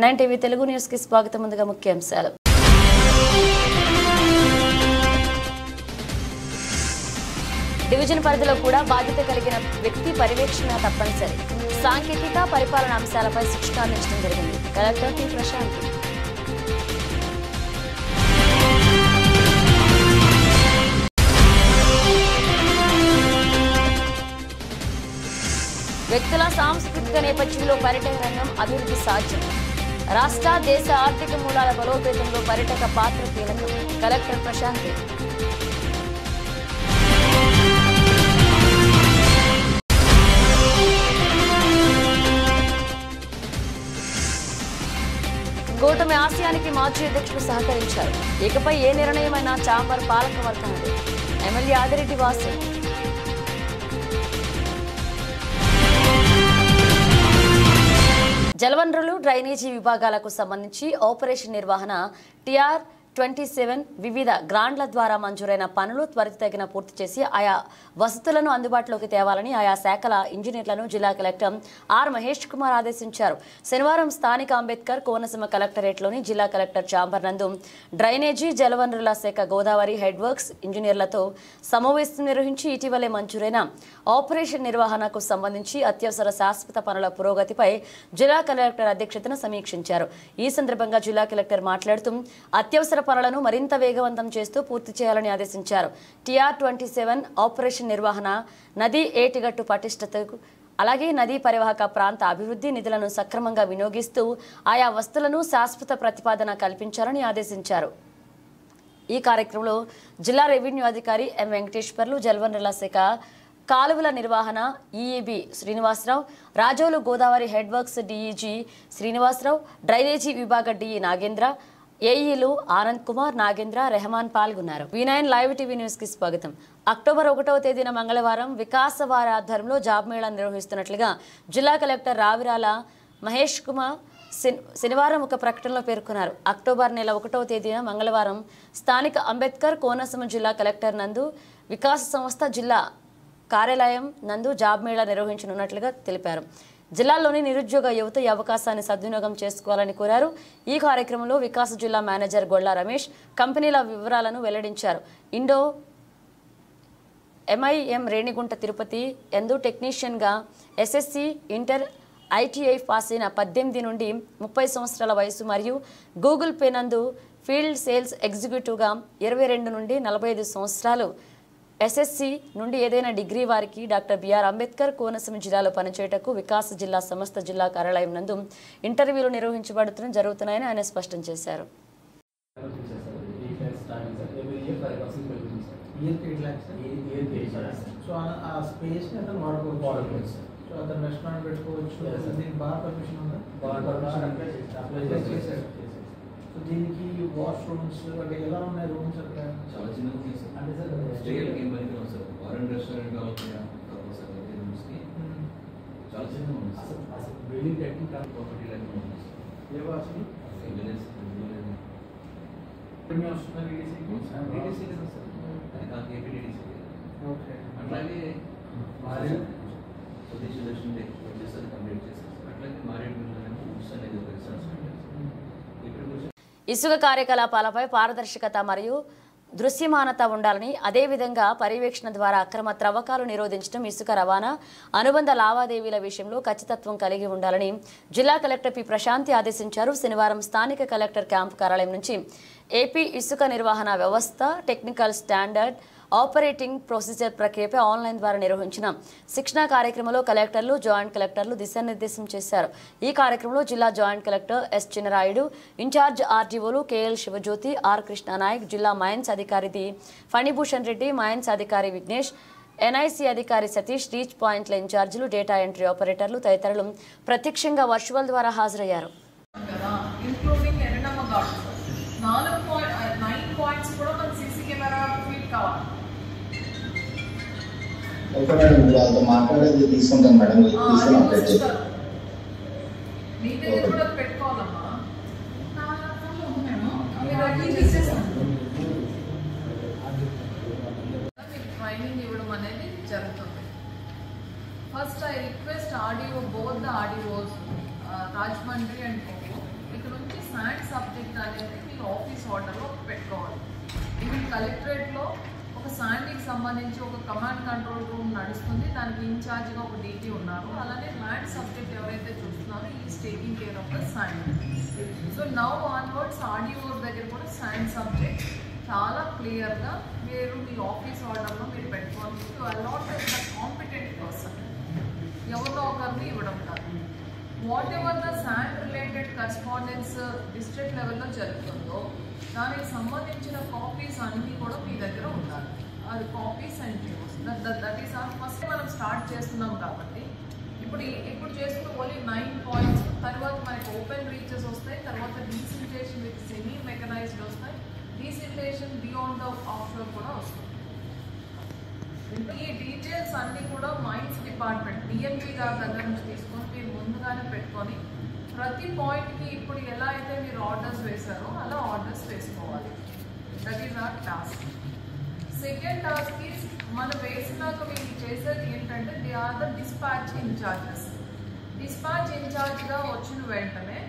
M9 TV Telugu news కి స్వాగతం. ముందుగా ముఖ్యాంశాలు. డివిజన్ పరిధిలో కూడా బాధ్యత కలిగిన వ్యక్తి పర్యవేక్షణ తప్పనిసరి. సాంకేతిక పరిపాలన అంశాలపై శిక్షణ అందించడం జరిగింది. Collector P Prashant. వ్యక్తుల సాంస్కృతిక నేపథ్యంలో పర్యాటక రంగం అభివృద్ధి సాధ్యం. రాష్ట్ర దేశ ఆర్థిక మూలాల బలోపేతంలో పర్యాటక పాత్ర కీలకం. కలెక్టర్ ప్రశాంత్. కూటమి ఆశయానికి మాజీ అధ్యక్షులు సహకరించారు. ఇకపై ఏ నిర్ణయమైనా ఛాంబర్ పాలక వర్గానికి. ఎమ్మెల్యే ఆదిరెడ్డి వాసు. జలవనరులు డ్రైనేజీ విభాగాలకు సంబంధించి ఆపరేషన్ నిర్వహణ TR-27 వివిధ గ్రాంట్ల ద్వారా మంజూరైన పనులు త్వరితగిన పూర్తి చేసి ఆయా వసతులను అందుబాటులోకి తేవాలని ఆయా శాఖల ఇంజనీర్లను జిల్లా కలెక్టర్ ఆర్ మహేష్ కుమార్ ఆదేశించారు. శనివారం స్థానిక అంబేద్కర్ కోనసీమ కలెక్టరేట్లోని జిల్లా కలెక్టర్ ఛాంబర్ నందు డ్రైనేజీ జలవనరుల శాఖ గోదావరి హెడ్ వర్క్స్ ఇంజనీర్లతో సమావేశం నిర్వహించి ఇటీవలే మంజూరైన ఆపరేషన్ నిర్వహణకు సంబంధించి అత్యవసర శాశ్వత పనుల పురోగతిపై జిల్లా కలెక్టర్ అధ్యక్షతన సమీక్షించారు. ఈ సందర్భంగా జిల్లా కలెక్టర్ మాట్లాడుతూ అత్యవసర పనులను మరింత వేగవంతం చేస్తూ పూర్తి చేయాలని ఆదేశించారు. TR-27 ఆపరేషన్ నిర్వహణ నదీ ఏటిగట్టు పటిష్టతకు అలాగే నదీ పరివాహక ప్రాంత అభివృద్ధి నిధులను సక్రమంగా వినియోగిస్తూ ఆయా వస్తువులను శాశ్వత ప్రతిపాదన కల్పించాలని ఆదేశించారు. ఈ కార్యక్రమంలో జిల్లా రెవెన్యూ అధికారి ఎం వెంకటేశ్వర్లు, జలవనరుల శాఖ కాలువల నిర్వహణ EAB Srinivasarao, Razole Godavari head works DEG Srinivasarao, drainage విభాగ DE నాగేంద్ర, ఏఈలు ఆనంద్ కుమార్, నాగేంద్ర, రెహమాన్ పాల్గొన్నారు. V9 లైవ్ టీవీ న్యూస్ కి స్వాగతం. అక్టోబర్ 1వ తేదీన మంగళవారం వికాసవార ఆధ్వర్యంలో జాబ్ మేళా నిర్వహిస్తున్నట్లుగా జిల్లా కలెక్టర్ రావిరాల మహేష్ కుమార్ శనివారం ఒక ప్రకటనలో పేర్కొన్నారు. అక్టోబర్ నెల 1వ తేదీన మంగళవారం స్థానిక అంబేద్కర్ కోనసీమ జిల్లా కలెక్టర్ నందు వికాస సంస్థ జిల్లా కార్యాలయం నందు జాబ్ మేళా నిర్వహించనున్నట్లుగా తెలిపారు. జిల్లాలోని నిరుద్యోగ యువత ఈ అవకాశాన్ని సద్వినియోగం చేసుకోవాలని కోరారు. ఈ కార్యక్రమంలో వికాస జిల్లా మేనేజర్ గొల్లా రమేష్ కంపెనీల వివరాలను వెల్లడించారు. ఇండో MIM రేణిగుంట తిరుపతి ఎందు టెక్నీషియన్గా SSC ఇంటర్ ITI పాస్ అయిన 18 నుండి 30 సంవత్సరాల వయసు మరియు గూగుల్ పే నందు ఫీల్డ్ సేల్స్ ఎగ్జిక్యూటివ్గా 22 నుండి 45 సంవత్సరాలు SSC నుండి ఏదైనా డిగ్రీ వారికి డాక్టర్ బిఆర్ అంబేద్కర్ కోనసీమ జిల్లాలో పనిచేయటకు వికాస జిల్లా సంస్థ జిల్లా కార్యాలయం నందు ఇంటర్వ్యూలు జరుగుతున్నాయని ఆయన స్పష్టం చేశారు. దీనికి వాష్రూమ్స్ అంటే ఎలా ఉన్నాయి రూమ్స్ అక్కడ చాలా చిన్న రూమ్స్ అంటే సార్ స్టేల్ గేమ్ పనికి వస్తారు వారెంట్ రెస్టారెంట్ కావచ్చు సార్ రూమ్స్కి చాలా చిన్న రూమ్స్ అసలు బిల్డింగ్ టెక్నికల్ ప్రాపర్టీ లైన్ ఉంది ఏ వాసు విలేజ్ ప్రీమియం వస్తున్నారు DDC కదా సార్ అది కాదు APDDC ఓకే అట్లాగే స్వదేశీ దర్శనం వచ్చేసరికి కంప్లీట్ చేస్తారు అట్లాగే మారేడుమిల్లి అనేది ఒక రిసార్ట్స్ ఇసుక కార్యకలాపాలపై పారదర్శకత మరియు దృశ్యమానత ఉండాలని, అదేవిధంగా పర్యవేక్షణ ద్వారా అక్రమ త్రవ్వకాలు నిరోధించడం, ఇసుక రవాణా అనుబంధ లావాదేవీల విషయంలో ఖచ్చితత్వం కలిగి ఉండాలని జిల్లా కలెక్టర్ పి ప్రశాంతి ఆదేశించారు. శనివారం స్థానిక కలెక్టర్ క్యాంపు కార్యాలయం నుంచి ఏపీ ఇసుక నిర్వహణ వ్యవస్థ టెక్నికల్ స్టాండర్డ్ ఆపరేటింగ్ ప్రొసీజర్ ప్రక్రియపై ఆన్లైన్ ద్వారా నిర్వహించిన శిక్షణ కార్యక్రమంలో కలెక్టర్లు, జాయింట్ కలెక్టర్లు దిశానిర్దేశం చేశారు. ఈ కార్యక్రమంలో జిల్లా joint collector S Chinarayudu, incharge RDOలు KL శివజ్యోతి, R కృష్ణానాయక్, జిల్లా మైన్స్ అధికారి ది ఫణిభూషణ్ రెడ్డి, మైన్స్ అధికారి విఘ్నేష్, NIC అధికారి సతీష్, రీచ్ పాయింట్ల ఇన్ఛార్జీలు, డేటా ఎంట్రీ ఆపరేటర్లు తదితరులు ప్రత్యక్షంగా వర్చువల్ ద్వారా హాజరయ్యారు. ఓకే మేడం, వాళ్ళతో మాట్లాడేది తీసుకుంటాను మేడం. తీసుకుని అప్డేట్ చేస్తాను. ట్రైనింగ్ ఇవ్వడం అనేది జరుగుతుంది. First I request RDO, both the RDOs, Rajmandri and Coco, sand subject అనేది మీ ఆఫీస్ ఆర్డర్లో పెట్టుకోవాలి. ఈవెన్ కలెక్టరేట్లో ఒక శాండ్కి సంబంధించి ఒక కమాండ్ కంట్రోల్ రూమ్ నడుస్తుంది, దానికి ఇన్ఛార్జ్గా ఒక డీటీ ఉన్నారు. అలానే ల్యాండ్ సబ్జెక్ట్ ఎవరైతే చూస్తున్నారో is taking care of the sand. So now onwards RDO దగ్గర కూడా శాండ్ సబ్జెక్ట్ చాలా క్లియర్గా మీరు మీ ఆఫీస్ ఆర్డర్లో మీరు పెట్టుకోవాలి. To allot the competent person, ఎవరిలో ఒకరిని ఇవ్వడం కాదు. What ever the sand related correspondence district లెవెల్లో జరుగుతుందో దానికి సంబంధించిన కాపీస్ అన్నీ కూడా మీ దగ్గర ఉండాలి. అది copies and GOs. That is our first మనం స్టార్ట్ చేస్తున్నాం కాబట్టి ఇప్పుడు చేసుకున్న ఓన్లీ 9 points. తర్వాత మనకి ఓపెన్ రీచెస్ వస్తాయి, తర్వాత డీసిల్టేషన్ విత్ సెమీ మెకనైజ్డ్ వస్తాయి, డీసిల్టేషన్ బియాండ్ ద ఆఫ్షోర్ కూడా వస్తుంది. ఈ డీటెయిల్స్ అన్నీ కూడా మైన్స్ డిపార్ట్మెంట్ డిఎంపీ గారి దగ్గర నుంచి తీసుకొని మీరు ముందుగానే పెట్టుకొని ప్రతి పాయింట్కి ఇప్పుడు ఎలా అయితే మీరు ఆర్డర్స్ వేశారో అలా ఆర్డర్స్ వేసుకోవాలి. That is our task. Second task is మనం వేసినాక మీరు చేసేది ఏంటంటే they are the dispatch incharges. Dispatch ఇన్ఛార్జ్గా వచ్చిన వెంటనే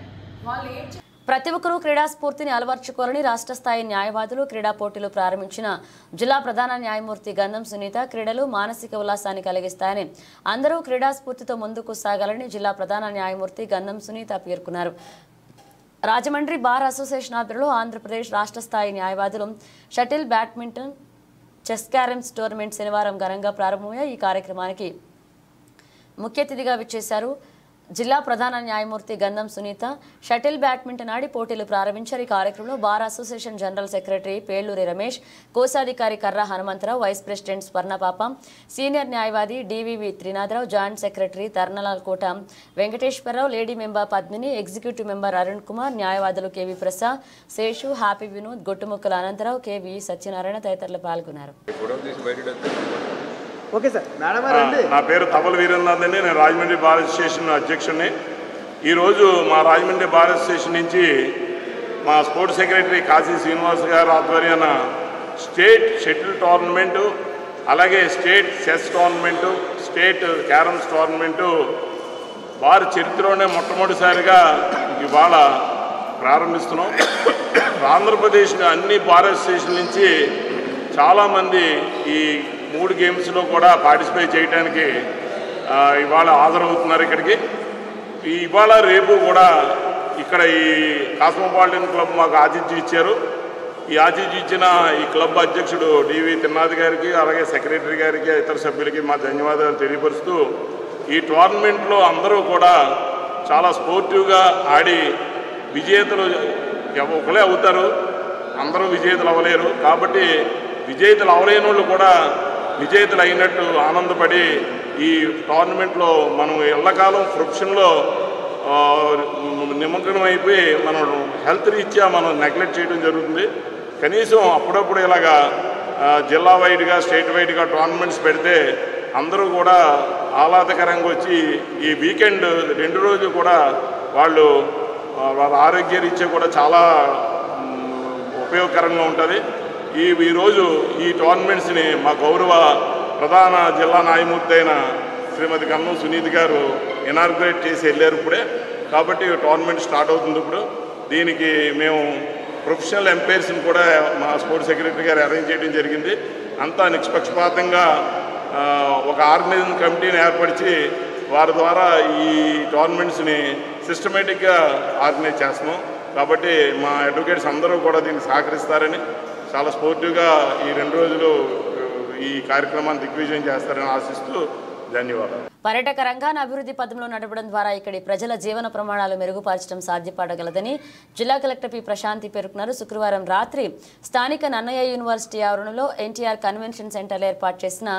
వాళ్ళు ఏం ప్రతి ఒక్కరూ క్రీడా స్ఫూర్తిని అలవర్చుకోవాలని రాష్ట్ర స్థాయి న్యాయవాదులు క్రీడా పోటీలు ప్రారంభించిన జిల్లా ప్రధాన న్యాయమూర్తి గంధం సునీత క్రీడలు మానసిక ఉల్లాసాన్ని కలిగిస్తాయని అందరూ క్రీడా స్ఫూర్తితో ముందుకు సాగాలని జిల్లా ప్రధాన న్యాయమూర్తి గంధం సునీత పేర్కొన్నారు. రాజమండ్రి బార్ అసోసియేషన్ ఆధ్వర్యంలో ఆంధ్రప్రదేశ్ రాష్ట్ర స్థాయి న్యాయవాదులు shuttle, badminton, chess, carroms tournament శనివారం ఘనంగా ప్రారంభమయ్యాయి. ఈ కార్యక్రమానికి ముఖ్య అతిథిగా విచ్చేశారు జిల్లా ప్రధాన న్యాయమూర్తి గంధం సునీత. షటిల్, బ్యాడ్మింటన్ ఆడి పోటీలు ప్రారంభించారు. ఈ కార్యక్రమంలో bar association general secretary Pelluri Ramesh, కోశాధికారి Karra Hanumantha Rao, vice president Swarnapapa, senior న్యాయవాది DVV Trinatha Rao, joint secretary Tarnalal Kota Venkateswara Rao, lady member Padmini, executive member Arun Kumar, న్యాయవాదులు KV Prasad, Seshu, happy Vinod, Gottumukkala Ananta Rao, KV Satyanarayana తదితరులు పాల్గొన్నారు. Okay sir. నా పేరు తబల వీరేంద్రనాథ్ అండి. నేను రాజమండ్రి బార్ అసోసియేషన్ అధ్యక్షుడిని. ఈరోజు మా రాజమండ్రి బార్ అసోసియేషన్ నుంచి మా స్పోర్ట్స్ సెక్రటరీ కాశీ శ్రీనివాస్ గారు ఆధ్వర్యాన స్టేట్ షటిల్ టోర్నమెంటు, అలాగే state chess tournament, state carroms tournament bar చరిత్రలోనే మొట్టమొదటిసారిగా ఇవాళ ప్రారంభిస్తున్నాం. ఆంధ్రప్రదేశ్ అన్ని బార్ అసోసియేషన్ నుంచి చాలామంది ఈ 3 గేమ్స్లో కూడా పార్టిసిపేట్ చేయడానికి ఇవాళ హాజరవుతున్నారు ఇక్కడికి. ఇవాళ రేపు కూడా ఇక్కడ ఈ కాస్మోపాలిటన్ క్లబ్ మాకు ఆతిథ్యం ఇచ్చారు. ఈ ఆతిథ్యం ఇచ్చిన ఈ క్లబ్ అధ్యక్షుడు డివి త్రినాథ్ గారికి, అలాగే సెక్రటరీ గారికి, ఇతర సభ్యులకి మా ధన్యవాదాలు తెలియపరుస్తూ ఈ టోర్నమెంట్లో అందరూ కూడా చాలా స్పోర్టివ్గా ఆడి విజేతలు ఒకరే అవుతారు, అందరూ విజేతలు అవ్వలేరు. కాబట్టి విజేతలు అవలేని వాళ్ళు కూడా విజేతలు అయినట్టు ఆనందపడి ఈ టోర్నమెంట్లో మనం ఎల్లకాలం ప్రొఫెషన్లో నిమగ్నం అయిపోయి మనం హెల్త్ రీత్యా మనం నెగ్లెక్ట్ చేయడం జరుగుతుంది. కనీసం అప్పుడప్పుడు ఇలాగా జిల్లా వైడ్గా, స్టేట్ వైడ్గా టోర్నమెంట్స్ పెడితే అందరూ కూడా ఆహ్లాదకరంగా వచ్చి ఈ వీకెండ్ 2 రోజులు కూడా వాళ్ళ ఆరోగ్య రీత్యా కూడా చాలా ఉపయోగకరంగా ఉంటుంది. ఈరోజు ఈ టోర్నమెంట్స్ని మా గౌరవ ప్రధాన జిల్లా న్యాయమూర్తి అయిన శ్రీమతి గంధం సునీత గారు ఇనార్గ్రేట్ చేసి వెళ్ళారు ఇప్పుడే. కాబట్టి టోర్నమెంట్ స్టార్ట్ అవుతుంది ఇప్పుడు. దీనికి మేము ప్రొఫెషనల్ ఎంపైర్స్ని కూడా మా స్పోర్ట్స్ సెక్రటరీ గారు అరేంజ్ చేయడం జరిగింది. అంతా నిష్పక్షపాతంగా ఒక ఆర్గనైజింగ్ కమిటీని ఏర్పరిచి వారి ద్వారా ఈ టోర్నమెంట్స్ని సిస్టమేటిక్గా ఆర్గనైజ్ చేస్తున్నాం. కాబట్టి మా అడ్వకేట్స్ అందరూ కూడా దీన్ని సహకరిస్తారని, చాలా స్పోర్టివ్గా ఈ 2 రోజులు ఈ కార్యక్రమాన్ని దిగ్విజయం చేస్తారని ఆశిస్తూ ధన్యవాదాలు. పర్యాటక రంగాన్ని అభివృద్ధి పథంలో నడపడం ద్వారా ఇక్కడి ప్రజల జీవన ప్రమాణాలు మెరుగుపరచడం సాధ్యపడగలదని జిల్లా కలెక్టర్ పి ప్రశాంతి పేర్కొన్నారు. శుక్రవారం రాత్రి స్థానిక నన్నయ్య యూనివర్సిటీ ఆవరణలో ఎన్టీఆర్ కన్వెన్షన్ సెంటర్లో ఏర్పాటు చేసిన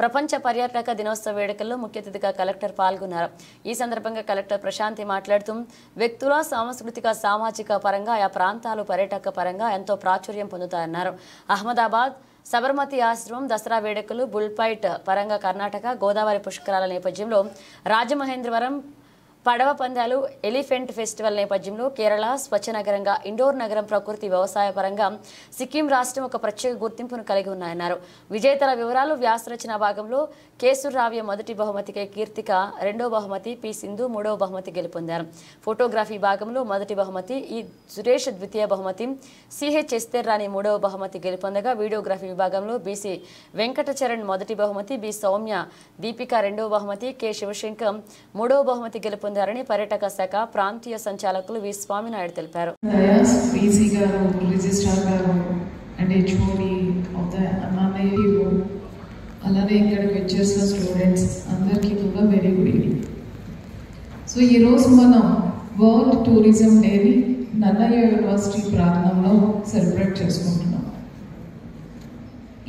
ప్రపంచ పర్యాటక దినోత్సవ వేడుకల్లో ముఖ్య అతిథిగా కలెక్టర్ పాల్గొన్నారు. ఈ సందర్భంగా కలెక్టర్ ప్రశాంతి మాట్లాడుతూ వ్యక్తుల సాంస్కృతిక, సామాజిక పరంగా ఆయా ప్రాంతాలు పర్యాటక పరంగా ఎంతో ప్రాచుర్యం పొందుతాయన్నారు. అహ్మదాబాద్ సబర్మతి ఆశ్రమం దసరా వేడుకలు, బుల్ఫైట్ పరంగా కర్ణాటక, గోదావరి పుష్కరాల నేపథ్యంలో రాజమహేంద్రవరం పడవ పందాలు ఎలిఫెంట్ ఫెస్టివల్ నేపథ్యంలో కేరళ స్వచ్ఛ నగరంగా ఇండోర్ నగరం ప్రకృతి వ్యవసాయ పరంగా సిక్కిం రాష్ట్రం ఒక ప్రత్యేక గుర్తింపును కలిగి ఉన్నాయన్నారు. విజేతల వివరాలు వ్యాసరచన భాగంలో కేసురావ్య మొదటి బహుమతికి కీర్తిక, రెండో బహుమతి పి సింధు, మూడవ బహుమతి గెలుపొందారు. ఫోటోగ్రఫీ భాగంలో మొదటి బహుమతి ఈ సురేష్, ద్వితీయ బహుమతి సిహెచ్ ఎస్తేర్ రాణి మూడవ బహుమతి గెలుపొందగా వీడియోగ్రఫీ విభాగంలో బీసీ వెంకటచరణ్ మొదటి బహుమతి, బి సౌమ్య దీపిక రెండవ బహుమతి, కె శివశంకర్ మూడవ బహుమతి గెలుపొందారని పర్యాటక శాఖ ప్రాంతీయ సంచాలకులు వి స్వామినాయుడు తెలిపారు. అలానే ఇక్కడికి వచ్చేసిన స్టూడెంట్స్ అందరికీ కూడా వెరీ గుడ్ ఈవినింగ్. సో ఈరోజు మనం వరల్డ్ టూరిజం డేని నన్నయ్య యూనివర్సిటీ ప్రాంగణంలో సెలబ్రేట్ చేసుకుంటున్నాం.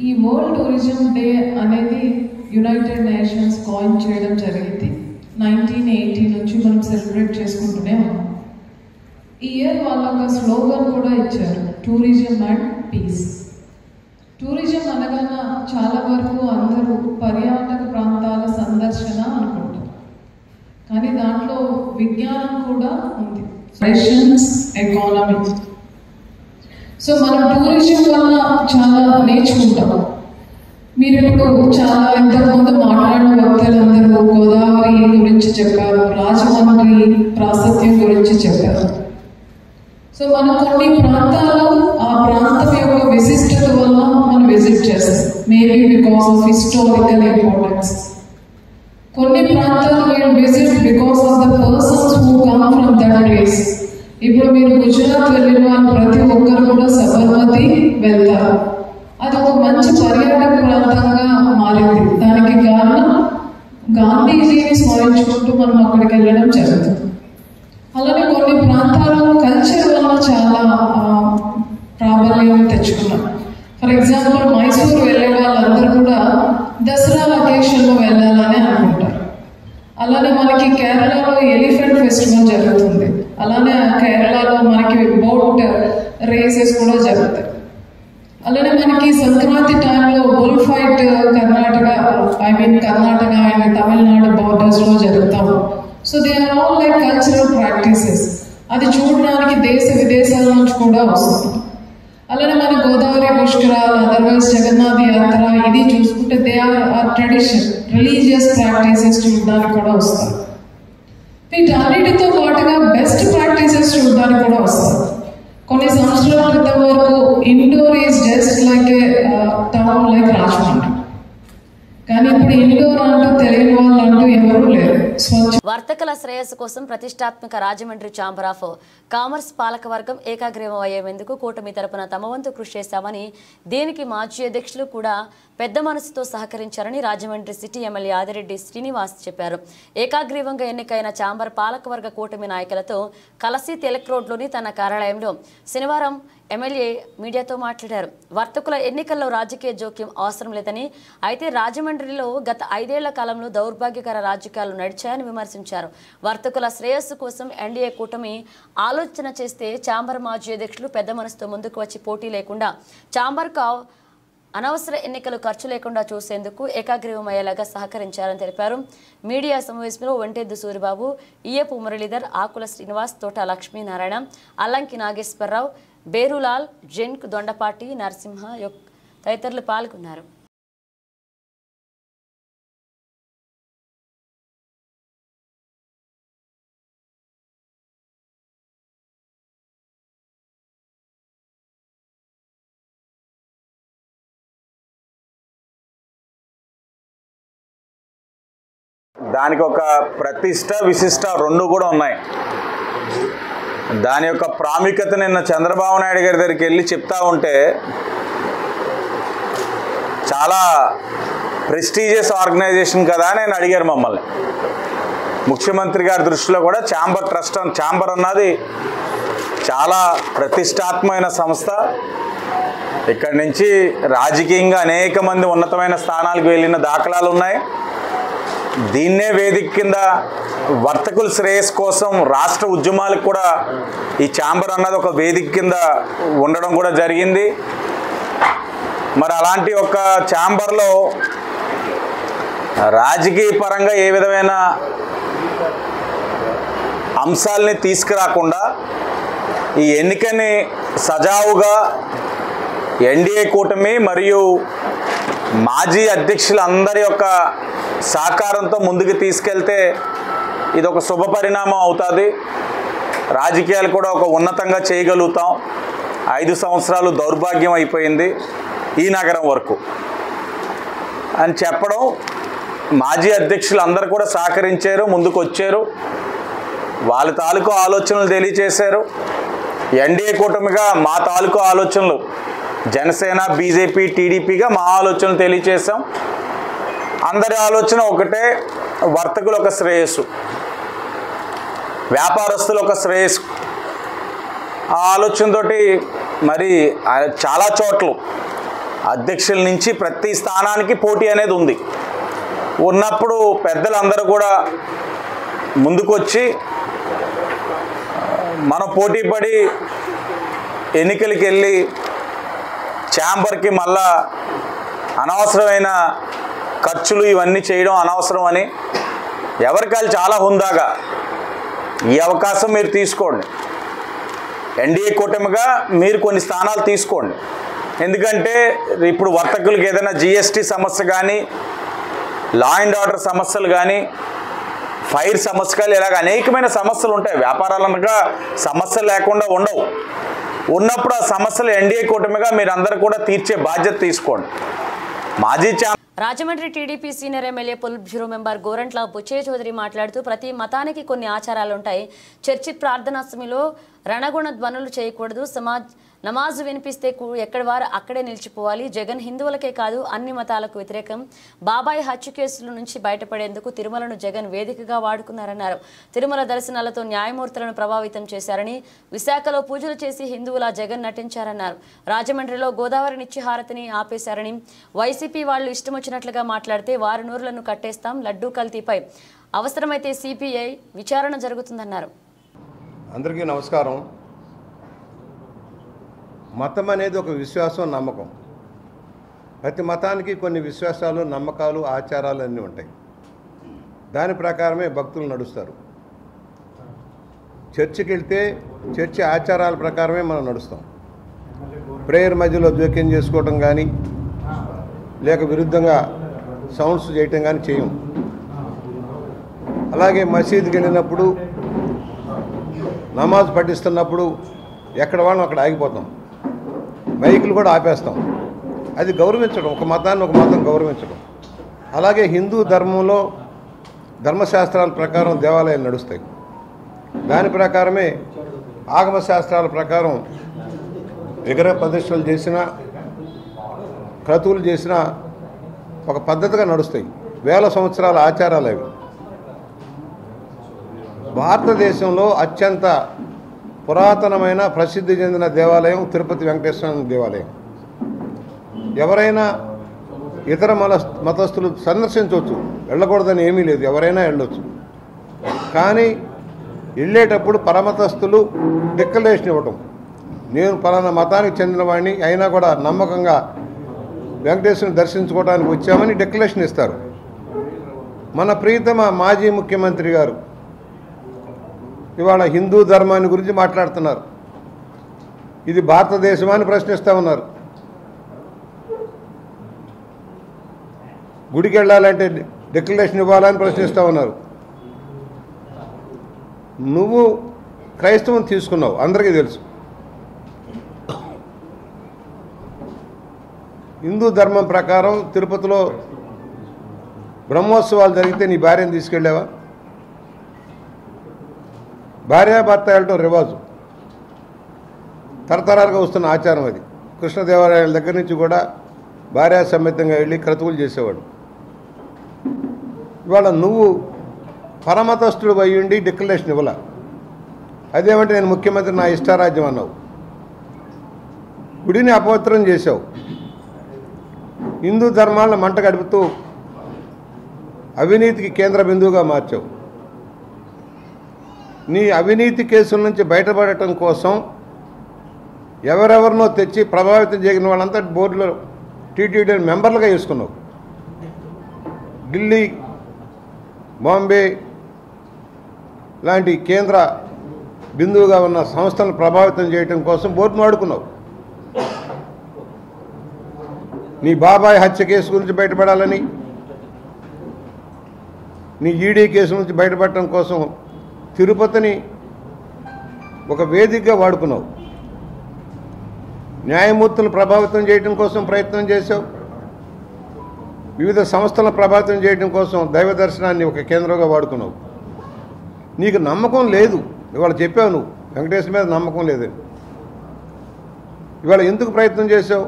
ఈ వరల్డ్ టూరిజం డే అనేది యునైటెడ్ నేషన్స్ కాయిన్ చేయడం జరిగింది. 1980 నుంచి మనం సెలబ్రేట్ చేసుకుంటూనే ఉన్నాం. ఈ ఇయర్ వాళ్ళ ఒక స్లోగన్ కూడా ఇచ్చారు, టూరిజం అండ్ పీస్. టూరిజం అనగానే చాలా వరకు అందరూ పర్యాటక ప్రాంతాల సందర్శన అనుకుంటారు, కానీ దాంట్లో విజ్ఞానం కూడా ఉంది, ఫ్యాషన్స్, ఎకానమీ. సో మనం టూరిజం వల్ల చాలా నేర్చుకుంటాం. మీరు ఇప్పుడు చాలా ఇంతకుముందు మాట్లాడిన వ్యక్తులందరూ గోదావరి గురించి చెప్పారు, రాజమండ్రి ప్రాశస్త్యం గురించి చెప్పారు. సో మనం కొన్ని ప్రాంతాలు ఆ ప్రాంతం యొక్క విశిష్టత వల్ల మనం విజిట్ చేస్తాం, maybe because of historical importance. కొన్ని ప్రాంతాలు మీరు visit because of the persons who come from that place. ఇప్పుడు మీరు గుజరాత్ వెళ్ళిన వాళ్ళు ప్రతి ఒక్కరు కూడా సబర్మతి వెళ్తారు. అది ఒక మంచి పర్యాటక ప్రాంతంగా మారింది. దానికి కారణం గాంధీజీని స్మరించుకుంటూ మనం అక్కడికి వెళ్ళడం జరుగుతుంది. అలానే కొన్ని ప్రాంతాల్లో కల్చర్ వల్ల చాలా ప్రాబల్యం తెచ్చుకున్నాం. ఫర్ ఎగ్జాంపుల్ మైసూరు వెళ్ళే వాళ్ళందరూ కూడా దసరా లొకేషన్లో వెళ్ళాలని అనుకుంటారు. అలానే మనకి కేరళలో ఎలిఫెంట్ ఫెస్టివల్ జరుగుతుంది. అలానే కేరళలో మనకి బోట్ రేసెస్ కూడా జరుగుతాయి. అలానే మనకి సంక్రాంతి టైంలో bull fight Karnataka and Tamil Nadu బార్డర్స్లో జరుగుతాము. So they are all like cultural practices. అది చూడడానికి దేశ విదేశాల నుంచి కూడా వస్తుంది. అలానే మన గోదావరి పుష్కరాలు, అదర్వైజ్ జగన్నాథ్ యాత్ర, ఇది చూసుకుంటే they are tradition, religious practices చూడడానికి కూడా వస్తారు. వీటన్నిటితో పాటుగా బెస్ట్ ప్రాక్టీసెస్ చూడడానికి కూడా వస్తారు. కొన్ని సంవత్సరాల క్రితం వరకు Indore is just like a town like Rajahmundry, కానీ ఇప్పుడు ఇండోర్ అంటూ తెలియని వాళ్ళు అంటూ ఎవరూ లేరు. వర్తకుల శ్రేయస్సు కోసం ప్రతిష్టాత్మక రాజమండ్రి ఛాంబర్ ఆఫ్ కామర్స్ పాలకవర్గం ఏకాగ్రీవం అయ్యేందుకు కూటమి తరపున తమ వంతు కృషి చేశామని, దీనికి మాజీ అధ్యక్షులు కూడా పెద్ద మనసుతో సహకరించారని రాజమండ్రి సిటీ ఎమ్మెల్యే ఆదిరెడ్డి శ్రీనివాస్ చెప్పారు. ఏకాగ్రీవంగా ఎన్నికైన ఛాంబర్ పాలకవర్గ కూటమి నాయకులతో కలిసి తెలక్ రోడ్లోని తన కార్యాలయంలో శనివారం ఎమ్మెల్యే మీడియాతో మాట్లాడారు. వర్తకుల ఎన్నికల్లో రాజకీయ జోక్యం అవసరం లేదని, అయితే రాజమండ్రిలో గత 5 ఏళ్ల కాలంలో దౌర్భాగ్యకర రాజకీయాలు నడిచాయని విమర్శించారు. వర్తకుల శ్రేయస్సు కోసం ఎన్డీఏ కూటమి ఆలోచన చేస్తే ఛాంబర్ మాజీ అధ్యక్షులు పెద్ద మనసుతో ముందుకు వచ్చి పోటీ లేకుండా ఛాంబర్కు అనవసర ఎన్నికలు ఖర్చు లేకుండా చూసేందుకు ఏకాగ్రీవమయ్యేలాగా సహకరించారని తెలిపారు. మీడియా సమావేశంలో వంటెద్దు సూరిబాబు, ఈయపు మురళీధర్, ఆకుల శ్రీనివాస్, తోట లక్ష్మీనారాయణ, అల్లంకి నాగేశ్వరరావు, బేరులాల్, జెన్క్ దొండపాటి, నరసింహ తదితరులు పాల్గొన్నారు. దానికి ఒక ప్రతిష్ట, విశిష్ట రెండు కూడా ఉన్నాయి. దాని యొక్క ప్రాముఖ్యత నిన్న చంద్రబాబు నాయుడు గారి దగ్గరికి వెళ్ళి చెప్తా ఉంటే, చాలా ప్రెస్టీజియస్ ఆర్గనైజేషన్ కదా అని ఆయన అడిగారు మమ్మల్ని. ముఖ్యమంత్రి గారి దృష్టిలో కూడా ఛాంబర్ అన్నది చాలా ప్రతిష్టాత్మకమైన సంస్థ. ఇక్కడి నుంచి రాజకీయంగా అనేక మంది ఉన్నతమైన స్థానాలకు వెళ్ళిన దాఖలాలు ఉన్నాయి. దీన్నే వేదిక కింద వర్తకుల శ్రేయస్ కోసం రాష్ట్ర ఉద్యమాలకు కూడా ఈ ఛాంబర్ అన్నది ఒక వేదిక కింద ఉండడం కూడా జరిగింది. మరి అలాంటి ఒక ఛాంబర్లో రాజకీయ పరంగా ఏ విధమైన అంశాలని తీసుకురాకుండా ఈ ఎన్నికని సజావుగా ఎన్డీఏ కూటమి మరియు మాజీ అధ్యక్షులందరి యొక్క సహకారంతో ముందుకు తీసుకెళ్తే ఇది ఒక శుభ పరిణామం అవుతుంది. రాజకీయాలు కూడా ఒక ఉన్నతంగా చేయగలుగుతాం. 5 సంవత్సరాలు దౌర్భాగ్యం అయిపోయింది ఈ నగరం వరకు అని చెప్పడం, మాజీ అధ్యక్షులు అందరూ కూడా సహకరించారు, ముందుకు వచ్చారు, వాళ్ళ తాలూకు ఆలోచనలు తెలియచేశారు. ఎన్డీఏ కూటమిగా మా తాలూకు ఆలోచనలు, జనసేన, బీజేపీ, టీడీపీగా మా ఆలోచనలు తెలియచేసాం. అందరి ఆలోచన ఒకటే, వర్తకులు ఒక శ్రేయస్సు, వ్యాపారస్తులు ఒక శ్రేయస్సు. ఆ ఆలోచనతోటి మరి చాలా చోట్ల అధ్యక్షుల నుంచి ప్రతి స్థానానికి పోటీ అనేది ఉంది. ఉన్నప్పుడు పెద్దలందరూ కూడా ముందుకొచ్చి మనం పోటీ పడి ఎన్నికలకి వెళ్ళి ఛాంబర్కి మళ్ళా అనవసరమైన ఖర్చులు ఇవన్నీ చేయడం అనవసరం అని ఎవరికాలు చాలా హుందాగా ఈ అవకాశం మీరు తీసుకోండి. ఎన్డీఏ కూటమిగా మీరు కొన్ని స్థానాలు తీసుకోండి. ఎందుకంటే ఇప్పుడు వర్తకులకు ఏదైనా జీఎస్టీ సమస్య కానీ, లా అండ్ ఆర్డర్ సమస్యలు కానీ, ఫైర్ సమస్య కానీ, ఇలాగ అనేకమైన సమస్యలు ఉంటాయి. వ్యాపారాలనగా సమస్యలు లేకుండా ఉండవు. ఉన్నప్పుడు ఆ సమస్యలు ఎన్డీఏ కూటమిగా మీరు అందరూ కూడా తీర్చే బాధ్యత తీసుకోండి. మాజీ Rajahmundry TDP senior MLA politburo member Gorantla Butchaiah Chowdary మాట్లాడుతూ ప్రతి మతానికి కొన్ని ఆచారాలు ఉంటాయి. చర్చి ప్రార్థనా సమయంలో రణగుణ ధ్వనులు చేయకూడదు. నమాజు వినిపిస్తే ఎక్కడి వారు అక్కడే నిలిచిపోవాలి. జగన్ హిందువులకే కాదు అన్ని మతాలకు వ్యతిరేకం. బాబాయ్ హత్య కేసుల నుంచి బయటపడేందుకు తిరుమలను జగన్ వేదికగా వాడుకున్నారన్నారు. తిరుమల దర్శనాలతో న్యాయమూర్తులను ప్రభావితం చేశారని, విశాఖలో పూజలు చేసి హిందువులా జగన్ నటించారన్నారు. రాజమండ్రిలో గోదావరి నిత్యహారతిని ఆపేశారని, వైసీపీ వాళ్ళు ఇష్టం వచ్చినట్లుగా మాట్లాడితే వారి నూరులను కట్టేస్తాం. లడ్డూ కల్తీపై అవసరమైతే సిపిఐ విచారణ జరుగుతుందన్నారు. అందరికీ నమస్కారం. మతం అనేది ఒక విశ్వాసం, నమ్మకం. ప్రతి మతానికి కొన్ని విశ్వాసాలు, నమ్మకాలు, ఆచారాలు అన్నీ ఉంటాయి. దాని ప్రకారమే భక్తులు నడుస్తారు. చర్చికి వెళ్తే చర్చి ఆచారాల ప్రకారమే మనం నడుస్తాం. ప్రేయర్ మధ్యలో జోక్యం చేసుకోవటం కానీ, లేక విరుద్ధంగా సౌండ్స్ చేయటం కానీ చేయం. అలాగే మసీదుకి వెళ్ళినప్పుడు, నమాజ్ పఠిస్తున్నప్పుడు ఎక్కడ వాళ్ళం అక్కడ ఆగిపోతాం. మైకులు కూడా ఆపేస్తాం. అది గౌరవించడం, ఒక మతాన్ని ఒక మతం గౌరవించడం. అలాగే హిందూ ధర్మంలో ధర్మశాస్త్రాల ప్రకారం దేవాలయాలు నడుస్తాయి. దాని ప్రకారమే ఆగమ శాస్త్రాల ప్రకారం విగ్రహ ప్రదర్శనలు చేసినా, క్రతువులు చేసినా ఒక పద్ధతిగా నడుస్తాయి. వేల సంవత్సరాల ఆచారాలు అవి. భారతదేశంలో అత్యంత పురాతనమైన ప్రసిద్ధి చెందిన దేవాలయం తిరుపతి వెంకటేశ్వర దేవాలయం. ఎవరైనా ఇతర మతస్థులు సందర్శించవచ్చు, వెళ్ళకూడదని ఏమీ లేదు, ఎవరైనా వెళ్ళొచ్చు. కానీ వెళ్ళేటప్పుడు పరమతస్థులు డిక్లరేషన్ ఇవ్వటం, నేను పలానా మతానికి చెందినవాడిని అయినా కూడా నమ్మకంగా వెంకటేశ్వరుని దర్శించుకోవడానికి వచ్చామని డిక్లరేషన్ ఇస్తారు. మన ప్రియతమ మాజీ ముఖ్యమంత్రి గారు ఇవాళ హిందూ ధర్మాన్ని గురించి మాట్లాడుతున్నారు. ఇది భారతదేశమా అని ప్రశ్నిస్తూ ఉన్నారు. గుడికి వెళ్ళాలంటే డిక్లరేషన్ ఇవ్వాలని ప్రశ్నిస్తూ ఉన్నారు. నువ్వు క్రైస్తవం తీసుకున్నావు, అందరికీ తెలుసు. హిందూ ధర్మం ప్రకారం తిరుపతిలో బ్రహ్మోత్సవాలు జరిగితే నీ భార్యను తీసుకెళ్ళావా? భార్యాభర్త వెళ్ళటం రివాజు, తరతరాలుగా వస్తున్న ఆచారం అది. కృష్ణదేవరాయల దగ్గర నుంచి కూడా భార్యా సమేతంగా వెళ్ళి క్రతువులు చేసేవాడు. ఇవాళ నువ్వు పరమతస్థుడు అయ్యుండి డిక్లరేషన్ ఇవ్వాల. అదేమంటే నేను ముఖ్యమంత్రి, నా ఇష్టారాజ్యం అన్నావు. గుడిని అపవిత్రం చేశావు. హిందూ ధర్మాలను మంట గడుపుతూ అవినీతికి కేంద్ర బిందువుగా మార్చావు. నీ అవినీతి కేసుల నుంచి బయటపడటం కోసం ఎవరెవరినో తెచ్చి ప్రభావితం చేయని వాళ్ళంతా బోర్డులో టీటీడీ మెంబర్లుగా వేసుకున్నావు. ఢిల్లీ, బాంబే లాంటి కేంద్ర బిందువుగా ఉన్న సంస్థలను ప్రభావితం చేయడం కోసం బోర్డును వాడుకున్నావు. నీ బాబాయ్ హత్య కేసు గురించి బయటపడాలని, నీ ఈడీ కేసు నుంచి బయటపడటం కోసం తిరుపతిని ఒక వేదికగా వాడుకున్నావు. న్యాయమూర్తులను ప్రభావితం చేయడం కోసం ప్రయత్నం చేశావు. వివిధ సంస్థలను ప్రభావితం చేయడం కోసం దైవ దర్శనాన్ని ఒక కేంద్రంగా వాడుకున్నావు. నీకు నమ్మకం లేదు. ఇవాళ చెప్పావు నువ్వు వెంకటేశ్వర మీద నమ్మకం లేదని. ఇవాళ ఎందుకు ప్రయత్నం చేశావు?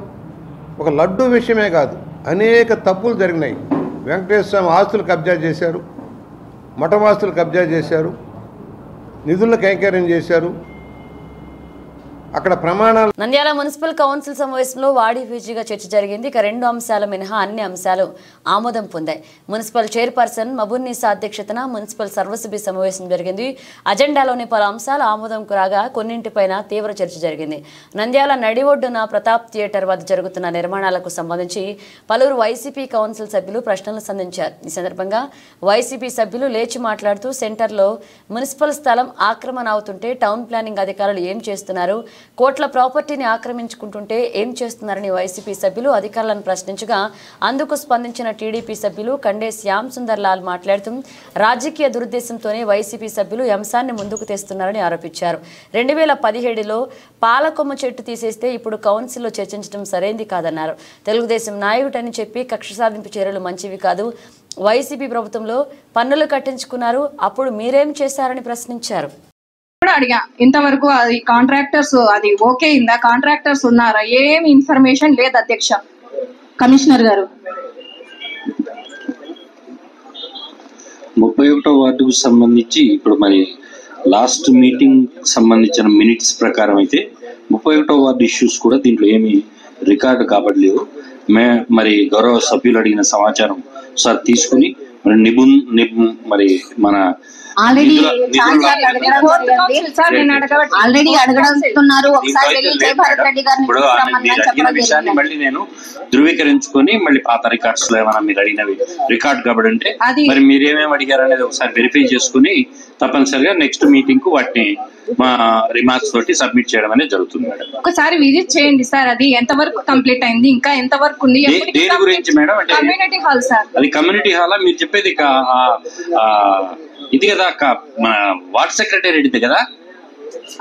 ఒక లడ్డు విషయమే కాదు, అనేక తప్పులు జరిగినాయి. వెంకటేశ్వర స్వామి ఆస్తులు కబ్జా చేశారు, మఠవాస్తులు కబ్జా చేశారు, నిధులను కైంకర్యం చేశారు. అక్కడ ప్రమాణాలు. నంద్యాల మున్సిపల్ కౌన్సిల్ సమావేశంలో వాడి ఫీజీగా చర్చ జరిగింది. ఇక 2 అంశాలు మినహా అన్ని అంశాలు ఆమోదం పొందాయి. మున్సిపల్ చైర్పర్సన్ మబున్నీసా అధ్యక్షతన మున్సిపల్ సర్వసభ్య సమావేశం జరిగింది. అజెండాలోని పలు అంశాలు ఆమోదంకు రాగా కొన్నింటిపైన తీవ్ర చర్చ జరిగింది. నంద్యాల నడి ఒడ్డున ప్రతాప్ థియేటర్ వద్ద జరుగుతున్న నిర్మాణాలకు సంబంధించి పలువురు వైసీపీ కౌన్సిల్ సభ్యులు ప్రశ్నలు సంధించారు. ఈ సందర్భంగా వైసీపీ సభ్యులు లేచి మాట్లాడుతూ సెంటర్లో మున్సిపల్ స్థలం ఆక్రమణ అవుతుంటే టౌన్ ప్లానింగ్ అధికారులు ఏం చేస్తున్నారు, కోట్ల ప్రాపర్టీని ఆక్రమించుకుంటుంటే ఏం చేస్తున్నారని వైసీపీ సభ్యులు అధికారులను ప్రశ్నించగా అందుకు స్పందించిన టీడీపీ సభ్యులు కండే శ్యామ్ సుందర్ లాల్ మాట్లాడుతూ రాజకీయ దురుద్దేశంతోనే వైసీపీ సభ్యులు ఈ అంశాన్ని ముందుకు తెస్తున్నారని ఆరోపించారు. 2017లో పాలకొమ్మ చెట్టు తీసేస్తే ఇప్పుడు కౌన్సిల్లో చర్చించడం సరైంది కాదన్నారు. తెలుగుదేశం నాయకుడని చెప్పి కక్ష సాధింపు చర్యలు మంచివి కాదు. వైసీపీ ప్రభుత్వంలో పన్నులు కట్టించుకున్నారు, అప్పుడు మీరేం చేశారని ప్రశ్నించారు. అడిగా ఇంతవరకు అది కాంట్రాక్టర్స్ అది ఓకే ఇందా, కాంట్రాక్టర్స్ ఉన్నారా, ఏమి ఇన్ఫర్మేషన్ లేదు అధ్యక్ష. కమిషనర్ గారు 31వ వార్డుకు సంబంధించి ఇప్పుడు మరి లాస్ట్ మీటింగ్ సంబంధించిన మినిట్స్ ప్రకారం అయితే 31వ వార్డు ఇష్యూస్ కూడా దీంట్లో ఏమి రికార్డు కాబట్లేవు. మరి గౌరవ సభ్యులు అడిగిన సమాచారం సార్ తీసుకుని మరి మన ఆల్రెడీ అడగడుతున్నారు. విషయాన్ని మళ్ళీ నేను ధృవీకరించుకొని మళ్ళీ పాత రికార్డ్స్ లో ఏమైనా మీరు అడిగినవి రికార్డ్ కాబట్టి అంటే మరి మీరేమేమి అడిగారు అనేది ఒకసారి వెరిఫై చేసుకుని తప్పనిసరిగా నెక్స్ట్ మీటింగ్ కు వాటిని మా రిమార్క్స్ తోటి సబ్మిట్ చేయడం అనేది జరుగుతుంది మేడం. ఒకసారి విజిట్ చేయండి సార్. అది ఎంత వరకు కంప్లీట్ అయింది, ఇంకా ఎంత వరకు ఉంది, దేని గురించి మేడం? అంటే కమ్యూనిటీ హాల్ సార్. అది కమ్యూనిటీ హాల్ మీరు చెప్పేది ఇది కదా మన వార్డ్ సెక్రటేరియట్ కదా?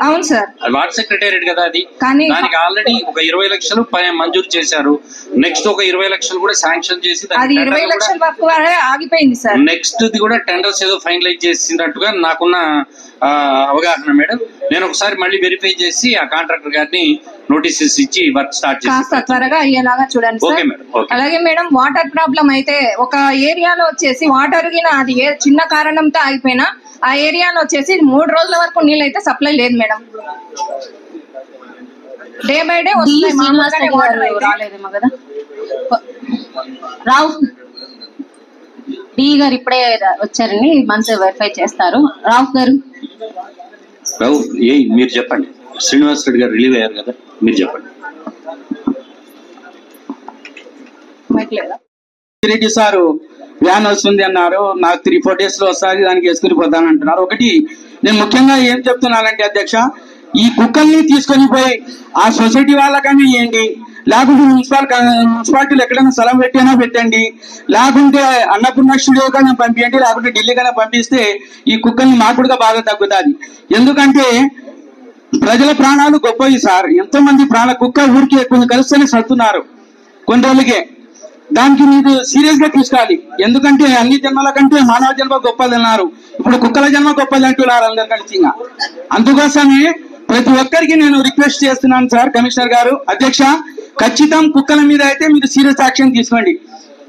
అవును సార్, వార్డ్ సెక్రటేరియట్ కదా అది. దానికి ఆల్రెడీ ఒక 20 లక్షలు మంజూరు చేశారు. నెక్స్ట్ ఒక 20 లక్షలు కూడా శాంక్షన్ చేసి 20 లక్షల వరకు ఆగిపోయింది సార్. నెక్స్ట్ ది కూడా టెండర్స్ ఏదో ఫైనలైజ్ చేసినట్టుగా నాకున్న అవగాహన మేడం. నేను ఒకసారి మళ్ళీ వెరిఫై చేసి ఆ కాంట్రాక్టర్ గారిని నోటీసెస్ ఇచ్చి వర్క్ స్టార్ట్ చేసి త్వరగా అయ్యేలాగా చూడండి సార్. అలాగే మేడం వాటర్ ప్రాబ్లం అయితే ఒక ఏరియాలో వచ్చేసి వాటర్ అది ఏ చిన్న కారణంతో ఆగిపోయినా ఆ ఏరియాలో వచ్చేసి 3 రోజుల వరకు నీళ్ళు అయితే సప్లై లేదు madam. Day by day Rao D garu ఇప్పుడే వచ్చారని మనసు వెరిఫై చేస్తారు. రావు గారు మీరు చెప్పండి. శ్రీనివాస్ రెడ్డి గారు రిలీవ్ అయ్యారు కదా, మీరు చెప్పండి. రెడ్డి సారు వ్యాన్ వస్తుంది అన్నారు, నాకు 3-4 days లో వస్తుంది, దానికి వేసుకుని పోతాను అంటున్నారు. ఒకటి నేను ముఖ్యంగా ఏం చెప్తున్నానంటే అధ్యక్ష, ఈ కుక్కల్ని తీసుకొని పోయి ఆ సొసైటీ వాళ్ళకైనా ఇవ్వండి, లేకుంటే మున్సిపాలిటీలు ఎక్కడైనా స్థలం పెట్టైనా పెట్టండి, లేకుంటే అన్నపూర్ణ స్టూడియోకైనా పంపించండి, లేకుంటే ఢిల్లీకైనా పంపిస్తే ఈ కుక్కల్ని మాకుడుగా బాగా తగ్గుతుంది. ఎందుకంటే ప్రజల ప్రాణాలు గొప్పవి సార్. ఎంతో మంది కుక్క ఊరికి కొంచెం కలిస్తేనే సత్తున్నారు కొన్ని రోజులకే. దానికి మీరు సీరియస్ గా తీసుకోవాలి. ఎందుకంటే అన్ని జన్మల కంటే మానవ జన్మ గొప్పది అన్నారు, ఇప్పుడు కుక్కల జన్మ గొప్పది అంటున్నారు అందరు కలిసి. అందుకోసమే ప్రతి ఒక్కరికి నేను రిక్వెస్ట్ చేస్తున్నాను సార్, కమిషనర్ గారు, అధ్యక్ష, ఖచ్చితం కుక్కల మీద అయితే మీరు సీరియస్ యాక్షన్ తీసుకోండి.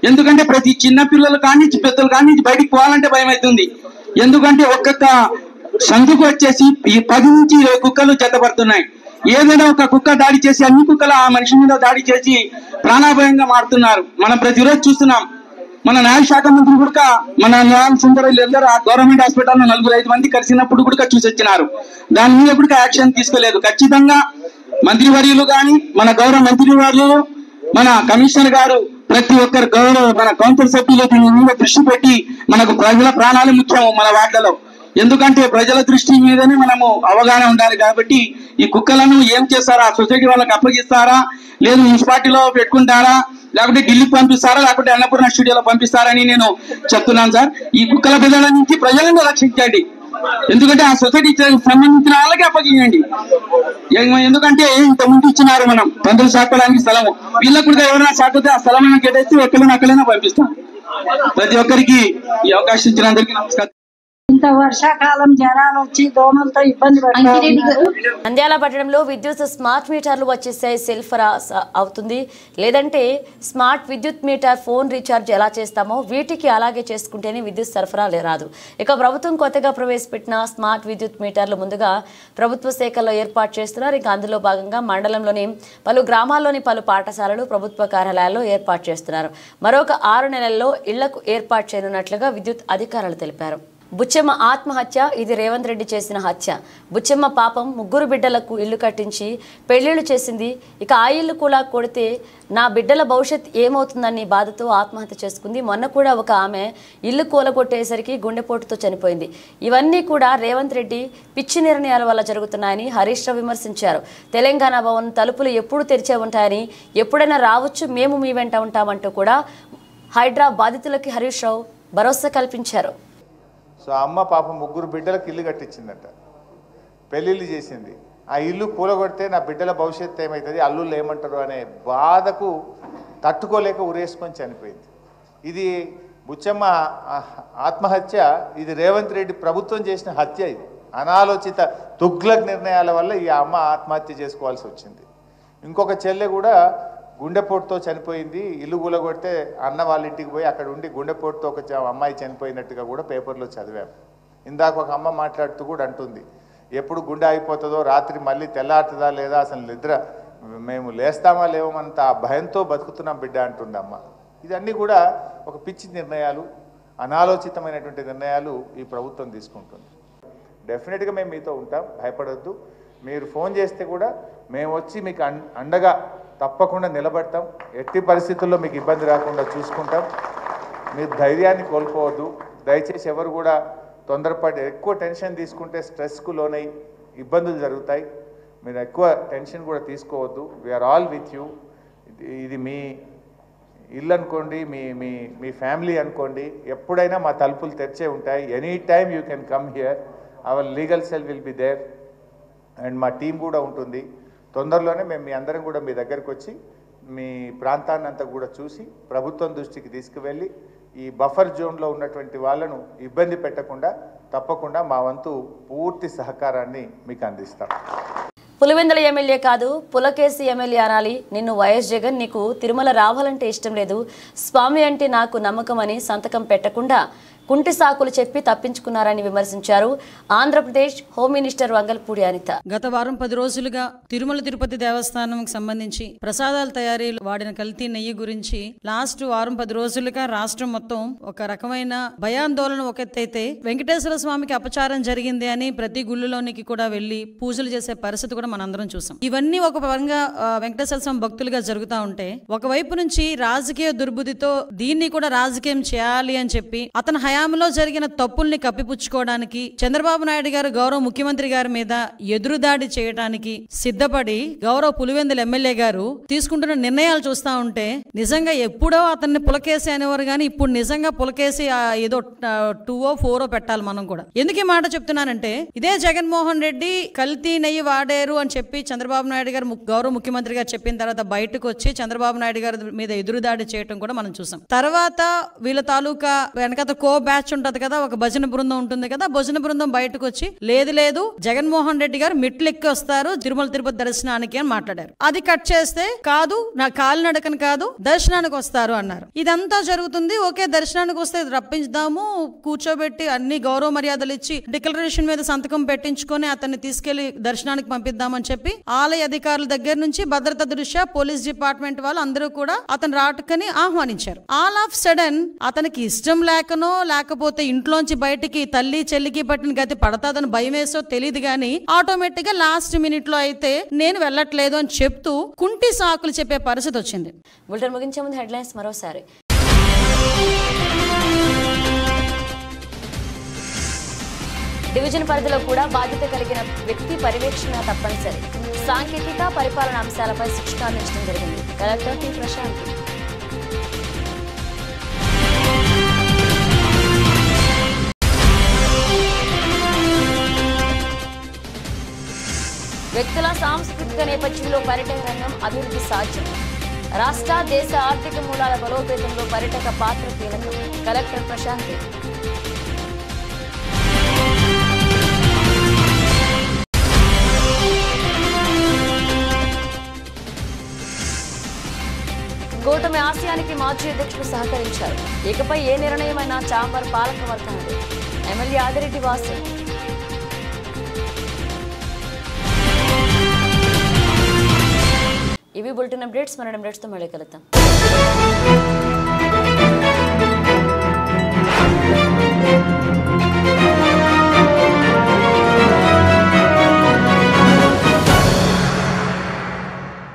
ఎందుకంటే ప్రతి చిన్న పిల్లలు కానీ పెద్దలు కానీ బయటికి పోవాలంటే భయం అవుతుంది. ఎందుకంటే ఒక్కొక్క సందుకు వచ్చేసి 10 నుంచి 20 కుక్కలు జతపడుతున్నాయి. ఏదైనా ఒక కుక్క దాడి చేసి అన్ని కుక్కలు ఆ మనిషి మీద దాడి చేసి ప్రాణాభయంగా మారుతున్నారు. మనం ప్రతిరోజు చూస్తున్నాం. మన న్యాయశాఖ మంత్రి కూడా మన న్యాయ సుందరులు అందరూ ఆ గవర్నమెంట్ హాస్పిటల్లో 4-5 మంది కలిసినప్పుడు కూడా చూసి వచ్చినారు. దాని మీద కూడా యాక్షన్ తీసుకోలేదు. ఖచ్చితంగా మంత్రివర్యులు కానీ మన గౌరవ మంత్రివర్యులు మన కమిషనర్ గారు ప్రతి ఒక్కరు గౌరవ మన కౌన్సిల్ సభ్యులు దీని మీద దృష్టి పెట్టి మనకు ప్రజల ప్రాణాలు ముఖ్యం. మన వార్డులలో ఎందుకంటే ప్రజల దృష్టి మీదనే మనము అవగాహన ఉండాలి కాబట్టి ఈ కుక్కలను ఏం చేస్తారా, సొసైటీ వాళ్ళకి అప్పగిస్తారా, లేదు మున్సిపాలిటీలో పెట్టుకుంటారా, లేకపోతే ఢిల్లీకి పంపిస్తారా, లేకపోతే అన్నపూర్ణ స్టూడియోలో పంపిస్తారని నేను చెప్తున్నాను సార్. ఈ కుక్కల బిడ్డల నుంచి ప్రజలను రక్షించండి, ఎందుకంటే ఆ సొసైటీకి సంబంధించిన వాళ్ళకి అప్పగించండి. ఎందుకంటే ఇంత ముందు ఇచ్చినారు మనం పందులు సాకడానికి స్థలము, వీళ్ళకు కూడా ఎవరైనా సాకితే ఆ స్థలం కేటాయిస్తే ఎక్కడైనా పంపిస్తాం. ప్రతి ఒక్కరికి ఈ అవకాశం ఇచ్చిన అందరికీ నమస్కారం. ఇంత వర్షాకాలం జనాలు వచ్చి దోమలతో ఇబ్బంది పడుతున్నారు. నంద్యాల పట్టణంలో విద్యుత్ స్మార్ట్ మీటర్లు వచ్చేసాయి. సెల్ఫరా అవుతుంది, లేదంటే స్మార్ట్ విద్యుత్ మీటర్ ఫోన్ రీఛార్జ్ ఎలా చేస్తామో వీటికి అలాగే చేసుకుంటేనే విద్యుత్ సరఫరా రాదు. ఇక ప్రభుత్వం కొత్తగా ప్రవేశపెట్టిన స్మార్ట్ విద్యుత్ మీటర్లు ముందుగా ప్రభుత్వ శాఖల్లో ఏర్పాటు చేస్తున్నారు. ఇక అందులో భాగంగా మండలంలోని పలు గ్రామాల్లోని పలు పాఠశాలలు, ప్రభుత్వ కార్యాలయాల్లో ఏర్పాటు చేస్తున్నారు. మరొక 6 నెలల్లో ఇళ్లకు ఏర్పాటు చేయనున్నట్లుగా విద్యుత్ అధికారులు తెలిపారు. బుచ్చమ్మ ఆత్మహత్య, ఇది రేవంత్ రెడ్డి చేసిన హత్య. బుచ్చమ్మ పాపం 3 బిడ్డలకు ఇల్లు కట్టించి పెళ్లిళ్లు చేసింది. ఇక ఆ ఇల్లు కూడా కొడితే నా బిడ్డల భవిష్యత్ ఏమవుతుందని బాధతో ఆత్మహత్య చేసుకుంది. మొన్న కూడా ఒక ఆమె ఇల్లు కూలగొట్టేసరికి గుండెపోటుతో చనిపోయింది. ఇవన్నీ కూడా రేవంత్ రెడ్డి పిచ్చి నిర్ణయాల వల్ల జరుగుతున్నాయని హరీష్ రావు విమర్శించారు. తెలంగాణ భవన్ తలుపులు ఎప్పుడు తెరిచే ఉంటాయని, ఎప్పుడైనా రావచ్చు, మేము మీ వెంట ఉంటామంటూ కూడా హైడ్రా బాధితులకి హరీష్ రావు భరోసా కల్పించారు. సో అమ్మ పాపం 3 బిడ్డలకు ఇల్లు కట్టించిందంట, పెళ్ళిళ్ళు చేసింది. ఆ ఇల్లు కూలగొడితే నా బిడ్డల భవిష్యత్తు ఏమవుతుంది, అల్లుళ్ళు ఏమంటారు అనే బాధకు తట్టుకోలేక ఉరేసుకొని చనిపోయింది. ఇది బుచ్చమ్మ ఆత్మహత్య, ఇది రేవంత్ రెడ్డి ప్రభుత్వం చేసిన హత్య. ఇది అనాలోచిత తుగ్లక్ నిర్ణయాల వల్ల ఈ అమ్మ ఆత్మహత్య చేసుకోవాల్సి వచ్చింది. ఇంకొక చెల్లె కూడా గుండెపోటుతో చనిపోయింది. ఇల్లు కూలగొడితే అన్న వాళ్ళ ఇంటికి పోయి అక్కడ ఉండి గుండెపోటుతో ఒక అమ్మాయి చనిపోయినట్టుగా కూడా పేపర్లో చదివాం. ఇందాక ఒక అమ్మ మాట్లాడుతూ కూడా అంటుంది, ఎప్పుడు గుండె అయిపోతుందో, రాత్రి మళ్ళీ తెల్లారుతుందా లేదా, అసలు నిద్ర మేము లేస్తామా లేవమంత భయంతో బతుకుతున్నాం బిడ్డ అంటుంది అమ్మ. ఇదన్నీ కూడా ఒక పిచ్చి నిర్ణయాలు, అనాలోచితమైనటువంటి నిర్ణయాలు ఈ ప్రభుత్వం తీసుకుంటుంది. డెఫినెట్గా మేము మీతో ఉంటాం, భయపడొద్దు. మీరు ఫోన్ చేస్తే కూడా మేము వచ్చి మీకు అండగా తప్పకుండా నిలబడతాం. ఎట్టి పరిస్థితుల్లో మీకు ఇబ్బంది రాకుండా చూసుకుంటాం. మీరు ధైర్యాన్ని కోల్పోవద్దు. దయచేసి ఎవరు కూడా తొందరపడి ఎక్కువ టెన్షన్ తీసుకుంటే స్ట్రెస్కు లోనై ఇబ్బందులు జరుగుతాయి. మీరు ఎక్కువ టెన్షన్ కూడా తీసుకోవద్దు. We are all with you. ఇది మీ ఇల్లు అనుకోండి, మీ మీ మీ ఫ్యామిలీ అనుకోండి, ఎప్పుడైనా మా తలుపులు తెరిచే ఉంటాయి. Any time you can come here. Our legal cell will be there and మా టీం కూడా ఉంటుంది. తొందరలోనే మేము మీ అందరం కూడా మీ దగ్గరకు వచ్చి మీ ప్రాంతాన్ని అంతా కూడా చూసి ప్రభుత్వం దృష్టికి తీసుకువెళ్ళి ఈ బఫర్ జోన్లో ఉన్నటువంటి వాళ్ళను ఇబ్బంది పెట్టకుండా తప్పకుండా మా వంతు పూర్తి సహకారాన్ని మీకు అందిస్తాం. పులివెందుల ఎమ్మెల్యే కాదు, పులకేసి ఎమ్మెల్యే అనాలి. నిన్ను వైఎస్ జగన్ నీకు తిరుమల రావాలంటే ఇష్టం లేదు, స్వామి అంటే నాకు నమ్మకం అని సంతకం పెట్టకుండా కుంటి సాకులు చెప్పి తప్పించుకున్నారని విమర్శించారు ఆంధ్రప్రదేశ్ హోమ్ మినిస్టర్ వంగల్పూడి అనిత. గత వారం 10 రోజులుగా తిరుమల తిరుపతి దేవస్థానంకి సంబంధించి ప్రసాదాల తయారీలో వాడిన కల్తీ నెయ్యి గురించి లాస్ట్ వారం 10 రోజులుగా రాష్ట్రం మొత్తం ఒక రకమైన భయాందోళన ఒక ఎత్తైతే, వెంకటేశ్వర స్వామికి అపచారం జరిగింది అని ప్రతి గుళ్ళలోనికి కూడా వెళ్లి పూజలు చేసే పరిస్థితి కూడా మనందరం చూసాం. ఇవన్నీ ఒక పరంగా వెంకటేశ్వర స్వామి భక్తులుగా జరుగుతూ ఉంటే, ఒకవైపు నుంచి రాజకీయ దుర్బుద్ధితో దీన్ని కూడా రాజకీయం చేయాలి అని చెప్పి అతను హయాంలో జరిగిన తప్పుల్ని కప్పిపుచ్చుకోవడానికి చంద్రబాబు నాయుడు గారు గౌరవ ముఖ్యమంత్రి గారి మీద ఎదురుదాడి చేయడానికి సిద్ధపడి గౌరవ పులివెందుల ఎమ్మెల్యే గారు తీసుకుంటున్న నిర్ణయాలు చూస్తా ఉంటే నిజంగా ఎప్పుడో అతన్ని పులకేసి అనేవారు కానీ ఇప్పుడు నిజంగా పులకేసి ఏదో 2 or 4 పెట్టాలి మనం కూడా. ఎందుకు ఈ మాట చెప్తున్నానంటే, ఇదే జగన్మోహన్ రెడ్డి కల్తీ నెయ్యి వాడారు అని చెప్పి చంద్రబాబు నాయుడు గారు గౌరవ ముఖ్యమంత్రి గారు చెప్పిన తర్వాత బయటకు వచ్చి చంద్రబాబు నాయుడు గారి మీద ఎదురుదాడి చేయడం కూడా మనం చూసాం. తర్వాత వీళ్ళ తాలూకా వెనకత బ్యాచ్ ఉంటది కదా, ఒక భజన బృందం ఉంటుంది కదా, భజన బృందం బయటకు వచ్చి లేదు జగన్మోహన్ రెడ్డి గారు మెట్లు ఎక్కి వస్తారు తిరుమల తిరుపతి దర్శనానికి అని మాట్లాడారు. అది కట్ చేస్తే కాదు, నా కాలినడకని కాదు, దర్శనానికి వస్తారు అన్నారు. ఇదంతా జరుగుతుంది. ఓకే, దర్శనానికి వస్తే రప్పించుదాము, కూర్చోబెట్టి అన్ని గౌరవ మర్యాదలు ఇచ్చి డిక్లరేషన్ మీద సంతకం పెట్టించుకొని అతన్ని తీసుకెళ్లి దర్శనానికి పంపిద్దామని చెప్పి ఆలయ అధికారుల దగ్గర నుంచి భద్రత దృష్ట్యా పోలీస్ డిపార్ట్మెంట్ వాళ్ళు అందరూ కూడా అతను రాటుకని ఆహ్వానించారు. ఆల్ ఆఫ్ సడన్ అతనికి ఇష్టం లేకనో లేకపోతే ఇంట్లోంచి బయటికి తల్లి చెల్లికి పట్టిన గతి పడతాదని భయం వేసో తెలియదు గానీ ఆటోమేటిక్ గా లాస్ట్ మినిట్ లో అయితే నేను వెళ్ళట్లేదు అని చెప్తూ కుంటి సాకులు చెప్పే పరిస్థితి వచ్చింది. బులెటిన్ ముగించే ముందు హెడ్లైన్స్ మరోసారి. డివిజన్ పరిధిలో కూడా బాధ్యత కలిగిన వ్యక్తి పర్యవేక్షణ తప్పనిసరి. సాంకేతిక పరిపాలన అంశాలపై శిక్షణ అందించడం జరిగింది. Collector T Prashant. వ్యక్తుల సాంస్కృతిక నేపథ్యంలో పర్యాటక రంగం అభివృద్ధి సాధ్యం. రాష్ట్ర దేశ ఆర్థిక మూలాల బలోపేతంలో పర్యాటక పాత్ర కీలకం. కలెక్టర్ ప్రశాంత్. కూటమి ఆశయానికి మాజీ అధ్యక్షులు సహకరించారు. ఇకపై ఏ నిర్ణయమైనా ఛాంబర్ పాలక వర్గానికి. ఎమ్మెల్యే ఆదిరెడ్డి వాసు. ఇవి బులెటిన్ అప్డేట్స్. మన అప్డేట్స్తో మళ్ళీ కలుద్దాం.